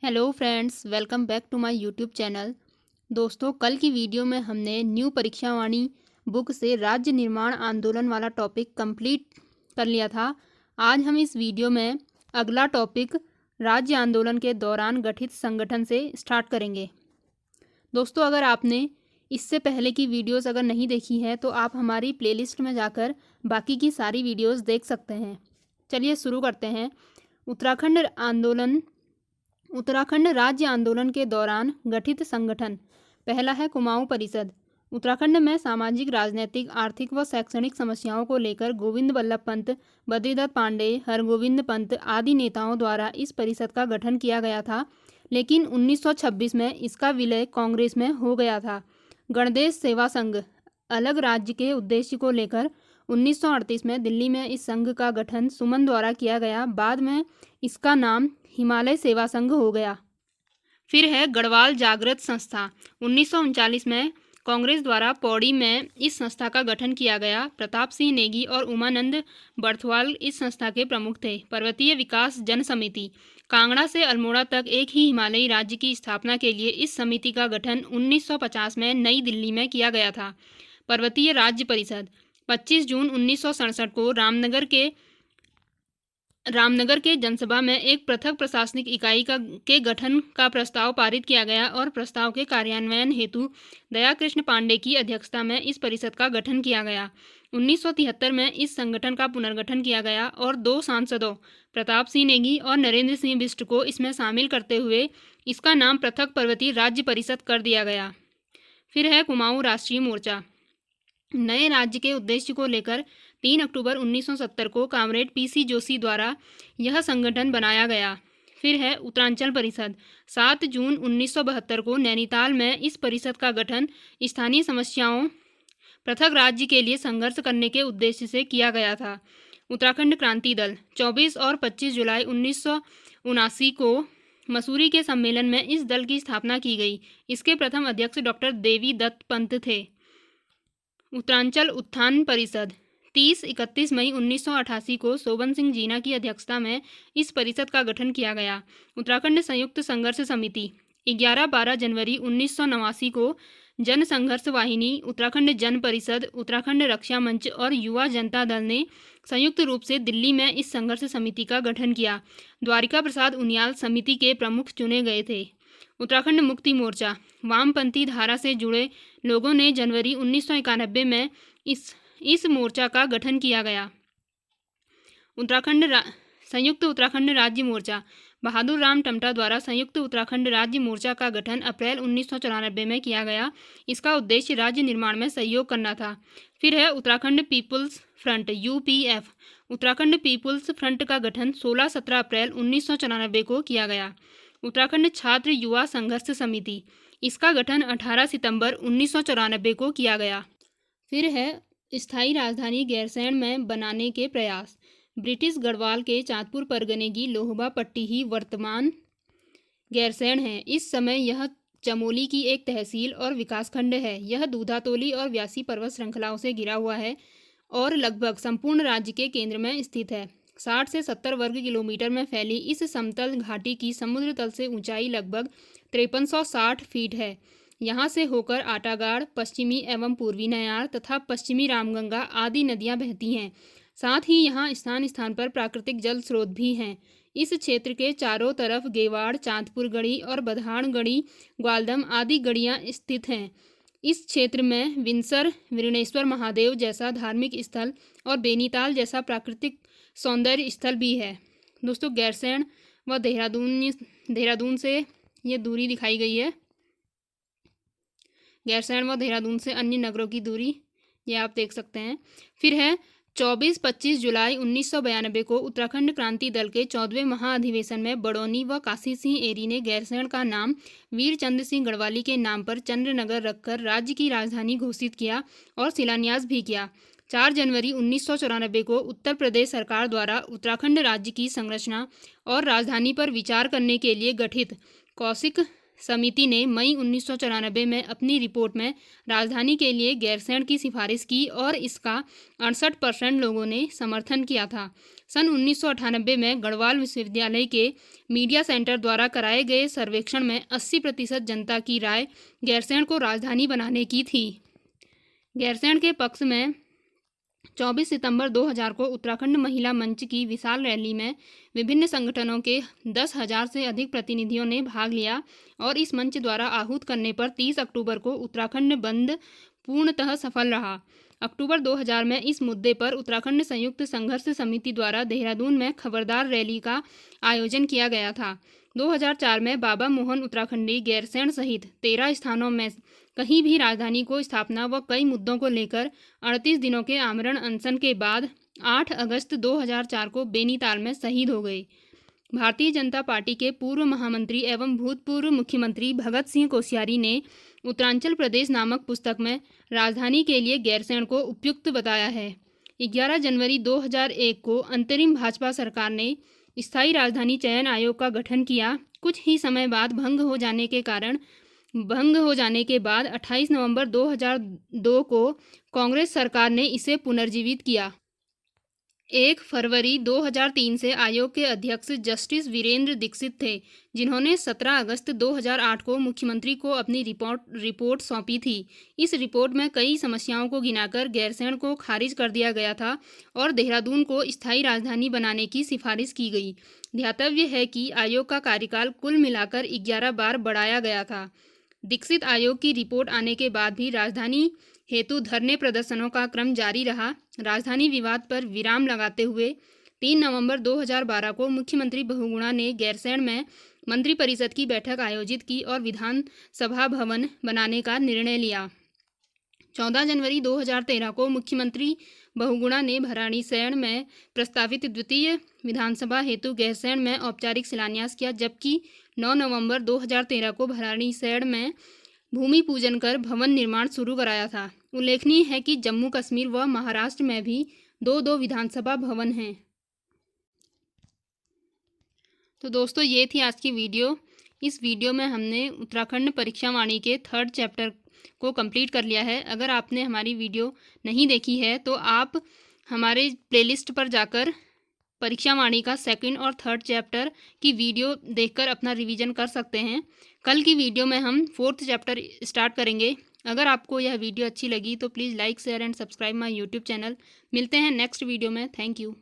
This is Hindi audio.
Hello friends, welcome back to my YouTube channel. दोस्तों, कल की वीडियो में हमने न्यू परीक्षावाणी बुक से राज्य निर्माण आंदोलन वाला टॉपिक कंप्लीट कर लिया था। आज हम इस वीडियो में अगला टॉपिक राज्य आंदोलन के दौरान गठित संगठन से स्टार्ट करेंगे। दोस्तों, अगर आपने इससे पहले की वीडियोस अगर नहीं देखी है तो आप हमारी प्लेलिस्ट में जाकर बाकी की सारी वीडियोस देख सकते हैं। चलिए शुरू करते हैं। उत्तराखंड राज्य आंदोलन के दौरान गठित संगठन। पहला है कुमाऊं परिषद। उत्तराखंड में सामाजिक, राजनीतिक, आर्थिक व शैक्षणिक समस्याओं को लेकर गोविंद बल्लभ पंत, बद्रीदत्त पांडेय, हरगोविंद पंत आदि नेताओं द्वारा इस परिषद का गठन किया गया था, लेकिन 1926 में इसका विलय कांग्रेस में हो गया था। गणदेश सेवा संघ अलग राज्य के उद्देश्य को लेकर 1938 में दिल्ली में इस संघ का गठन सुमन द्वारा किया गया। बाद में इसका नाम हिमालय सेवा संघ हो गया। फिर है गढ़वाल जागृत संस्था। 1939 में कांग्रेस द्वारा पौड़ी में इस संस्था का गठन किया गया। प्रताप सिंह नेगी और उमानंद बर्थवाल इस संस्था के प्रमुख थे। पर्वतीय विकास जन समिति। कांगड़ा से अल्मोड़ा तक एक ही हिमालयी राज्य की स्थापना के लिए इस समिति का गठन 1950 में नई दिल्ली में किया गया था। पर्वतीय राज्य परिषद। 25 जून 1967 को रामनगर के जनसभा में एक पृथक प्रशासनिक इकाई के गठन का प्रस्ताव पारित किया गया और प्रस्ताव के कार्यान्वयन हेतु दयाकृष्ण पांडे की अध्यक्षता में इस परिषद का गठन किया गया। 1973 में इस संगठन का पुनर्गठन किया गया और 2 सांसदों प्रताप सिंह नेगी और नरेंद्र सिंह बिष्ट को इसमें शामिल करते हुए इसका नाम पृथक पर्वतीय राज्य परिषद कर दिया गया। फिर है कुमाऊं राष्ट्रीय मोर्चा। नए राज्य के उद्देश्य को लेकर 3 अक्टूबर 1970 को कॉमरेड पीसी जोशी द्वारा यह संगठन बनाया गया। फिर है उत्तरांचल परिषद। 7 जून 1972 को नैनीताल में इस परिषद का गठन स्थानीय समस्याओं पृथक राज्य के लिए संघर्ष करने के उद्देश्य से किया गया था। उत्तराखंड क्रांति दल। 24 और 25 जुलाई 1979 को मसूरी के सम्मेलन में इस दल की स्थापना की गई। इसके प्रथम अध्यक्ष डॉक्टर देवी दत्त पंत थे। उत्तरांचल उत्थान परिषद। 30-31 मई 1988 को शोभन सिंह जीना की अध्यक्षता में इस परिषद का गठन किया गया। उत्तराखंड संयुक्त संघर्ष समिति। 11-12 जनवरी 1989 को जन संघर्ष वाहिनी, उत्तराखंड जन परिषद, उत्तराखंड रक्षा मंच और युवा जनता दल ने संयुक्त रूप से दिल्ली में इस संघर्ष समिति का गठन किया। द्वारिका प्रसाद उनियाल समिति के प्रमुख चुने गए थे। उत्तराखंड मुक्ति मोर्चा। वामपंथी धारा से जुड़े लोगों ने जनवरी 1991 में इस मोर्चा का गठन किया गया। संयुक्त उत्तराखंड राज्य मोर्चा। बहादुर राम टमटा द्वारा संयुक्त उत्तराखंड राज्य मोर्चा का गठन अप्रैल 1994 में किया गया। इसका उद्देश्य राज्य निर्माण में सहयोग करना था। फिर है Uttarakhand People's Front UPF. Uttarakhand People's Front का गठन 16-17 अप्रैल 1994 को किया गया। उत्तराखंड छात्र युवा संघर्ष समिति। इसका गठन 18 सितंबर 1994 को किया गया। फिर है स्थायी राजधानी गैरसैंण में बनाने के प्रयास। ब्रिटिश गढ़वाल के चांदपुर परगने की लोहबा पट्टी ही वर्तमान गैरसैंण है। इस समय यह चमोली की एक तहसील और विकासखंड है। यह दूधातोली और व्यासी पर्वत श्रृंखलाओं से घिरा हुआ है और लगभग संपूर्ण राज्य के केंद्र में स्थित है। 60 से 70 वर्ग किलोमीटर में फैली इस समतल घाटी की समुद्र तल से ऊंचाई लगभग 5360 फीट है। यहाँ से होकर आटागाड़, पश्चिमी एवं पूर्वी नयार तथा पश्चिमी रामगंगा आदि नदियाँ बहती हैं। साथ ही यहाँ स्थान स्थान पर प्राकृतिक जल स्रोत भी हैं। इस क्षेत्र के चारों तरफ गेवाड़, चांदपुर गढ़ी और बधाड़ गढ़ी, ग्वालदम आदि गढ़ियाँ स्थित हैं। इस क्षेत्र में विंसर, विरणेश्वर महादेव जैसा धार्मिक स्थल और बेनीताल जैसा प्राकृतिक सौंदर्य स्थल भी है। दोस्तों, गैरसैंण व देहरादून से ये दूरी दिखाई गई है। गैरसैंण व देहरादून से अन्य नगरों की दूरी ये आप देख सकते हैं। फिर है 24-25 जुलाई 1992 को उत्तराखंड क्रांति दल के 14वें महाअधिवेशन में बड़ौनी व काशी सिंह एरी ने गैरसैंण का नाम वीर चंद्र सिंह गढ़वाली के नाम पर चंद्रनगर रखकर राज्य की राजधानी घोषित किया और शिलान्यास भी किया। 4 जनवरी 1994 को उत्तर प्रदेश सरकार द्वारा उत्तराखंड राज्य की संरचना और राजधानी पर विचार करने के लिए गठित कौशिक समिति ने मई 1994 में अपनी रिपोर्ट में राजधानी के लिए गैरसैंण की सिफारिश की और इसका 68% लोगों ने समर्थन किया था। सन 1998 में गढ़वाल विश्वविद्यालय के मीडिया सेंटर द्वारा कराए गए सर्वेक्षण में 80% जनता की राय गैरसैंण को राजधानी बनाने की थी। गैरसैंण के पक्ष में 24 सितंबर 2000 को उत्तराखंड महिला मंच की विशाल रैली में विभिन्न संगठनों के 10,000 से अधिक प्रतिनिधियों ने भाग लिया और इस मंच द्वारा आहूत करने पर 30 अक्टूबर को उत्तराखंड बंद पूर्णतः सफल रहा। अक्टूबर 2000 में इस मुद्दे पर उत्तराखंड संयुक्त संघर्ष समिति द्वारा देहरादून में खबरदार रैली का आयोजन किया गया था। 2004 में बाबा मोहन उत्तराखंडी गैरसैंण सहित 13 स्थानों में कहीं भी राजधानी को स्थापना व कई मुद्दों को लेकर 38 दिनों के आमरण अनशन के बाद 8 अगस्त 2004 को बेनीताल में शहीद हो गए। भारतीय जनता पार्टी के पूर्व महामंत्री एवं भूतपूर्व मुख्यमंत्री भगत सिंह कोश्यारी ने उत्तरांचल प्रदेश नामक पुस्तक में राजधानी के लिए गैरसैंण को उपयुक्त बताया है। 11 जनवरी 2001 को अंतरिम भाजपा सरकार ने स्थायी राजधानी चयन आयोग का गठन किया। कुछ ही समय बाद भंग हो जाने के बाद 28 नवंबर 2002 को कांग्रेस सरकार ने इसे पुनर्जीवित किया। 1 फरवरी 2003 से आयोग के अध्यक्ष जस्टिस वीरेंद्र दीक्षित थे, जिन्होंने 17 अगस्त 2008 को मुख्यमंत्री को अपनी रिपोर्ट सौंपी थी। इस रिपोर्ट में कई समस्याओं को गिनाकर गैरसैंण को खारिज कर दिया गया था और देहरादून को स्थायी राजधानी बनाने की सिफारिश की गई। ध्यातव्य है कि आयोग का कार्यकाल कुल मिलाकर 11 बार बढ़ाया गया था। दीक्षित आयोग की रिपोर्ट आने के बाद भी राजधानी हेतु धरने प्रदर्शनों का क्रम जारी रहा। राजधानी विवाद पर विराम लगाते हुए 3 नवंबर 2012 को मुख्यमंत्री बहुगुणा ने गैरसैंण में मंत्रिपरिषद की बैठक आयोजित की और विधानसभा भवन बनाने का निर्णय लिया। 14 जनवरी 2013 को मुख्यमंत्री बहुगुणा ने भराड़ीसैंण में प्रस्तावित द्वितीय विधानसभा हेतु गैरसैंण में औपचारिक शिलान्यास किया, जबकि 9 नवंबर 2013 को भराड़ीसैंण में भूमि पूजन कर भवन निर्माण शुरू कराया था। उल्लेखनीय है कि जम्मू कश्मीर व महाराष्ट्र में भी 2-2 विधानसभा भवन हैं। तो दोस्तों, ये थी आज की वीडियो। इस वीडियो में हमने उत्तराखंड परीक्षा वाणी के 3rd चैप्टर को कंप्लीट कर लिया है। अगर आपने हमारी वीडियो नहीं देखी है तो आप हमारे प्लेलिस्ट पर जाकर परीक्षा वाणी का 2nd और 3rd चैप्टर की वीडियो देखकर अपना रिवीजन कर सकते हैं। कल की वीडियो में हम 4th चैप्टर स्टार्ट करेंगे। अगर आपको यह वीडियो अच्छी लगी तो please like, share and subscribe my YouTube channel. मिलते हैं नेक्स्ट वीडियो में। Thank you.